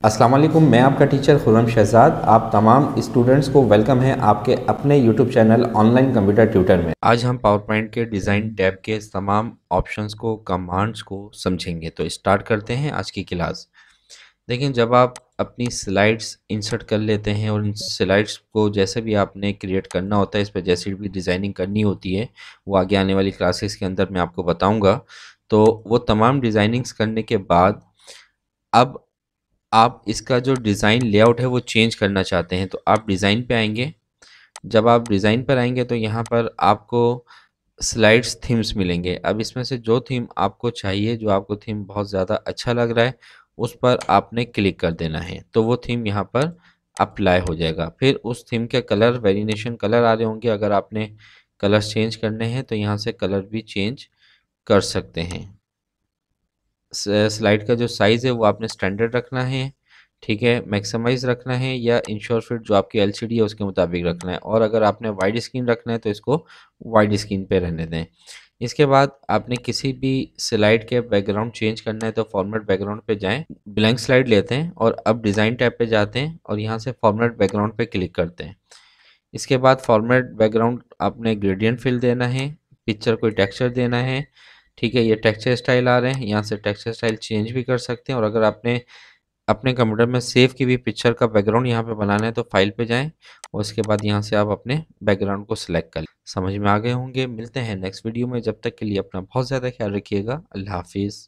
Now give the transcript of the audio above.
अस्सलाम वालेकुम, मैं आपका टीचर खुर्रम शहजाद। आप तमाम स्टूडेंट्स को वेलकम है आपके अपने YouTube channel online computer tutor में। आज हम पावर पॉइंट के डिज़ाइन टैब के तमाम ऑप्शंस को, कमांड्स को समझेंगे। तो स्टार्ट करते हैं आज की क्लास। देखिए, जब आप अपनी स्लाइड्स इंसर्ट कर लेते हैं और इन स्लाइड्स को जैसे भी आपने क्रिएट करना होता है, इस पर जैसी भी डिज़ाइनिंग करनी होती है वो आगे आने वाली क्लासेस के अंदर मैं आपको बताऊँगा। तो वो तमाम डिज़ाइनिंग्स करने के बाद अब आप इसका जो डिज़ाइन लेआउट है वो चेंज करना चाहते हैं, तो आप डिज़ाइन पे आएंगे। जब आप डिज़ाइन पर आएंगे तो यहाँ पर आपको स्लाइड्स थीम्स मिलेंगे। अब इसमें से जो थीम आपको चाहिए, जो आपको थीम बहुत ज़्यादा अच्छा लग रहा है, उस पर आपने क्लिक कर देना है, तो वो थीम यहाँ पर अप्लाई हो जाएगा। फिर उस थीम के कलर वेरिएशन कलर आ रहे होंगे। अगर आपने कलर्स चेंज करने हैं तो यहाँ से कलर भी चेंज कर सकते हैं। स्लाइड का जो साइज़ है वो आपने स्टैंडर्ड रखना है, ठीक है, मैक्सिमाइज रखना है, या इंश्योर फिट जो आपकी एलसीडी है उसके मुताबिक रखना है। और अगर आपने वाइड स्क्रीन रखना है तो इसको वाइड स्क्रीन पे रहने दें। इसके बाद आपने किसी भी स्लाइड के बैकग्राउंड चेंज करना है तो फॉर्मेट बैकग्राउंड पे जाएं, ब्लैंक स्लाइड लेते हैं और अब डिज़ाइन टैब पे जाते हैं और यहाँ से फॉर्मेट बैकग्राउंड पे क्लिक करते हैं। इसके बाद फॉर्मेट बैकग्राउंड आपने ग्रेडियंट फिल देना है, पिक्चर कोई टेक्सचर देना है, ठीक है। ये टेक्सचर स्टाइल आ रहे हैं, यहाँ से टेक्सचर स्टाइल चेंज भी कर सकते हैं। और अगर आपने अपने कंप्यूटर में सेव की हुई पिक्चर का बैकग्राउंड यहाँ पे बनाना है तो फाइल पे जाएं और उसके बाद यहाँ से आप अपने बैकग्राउंड को सिलेक्ट कर लें। समझ में आ गए होंगे। मिलते हैं नेक्स्ट वीडियो में, जब तक के लिए अपना बहुत ज़्यादा ख्याल रखिएगा। अल्लाह हाफिज़।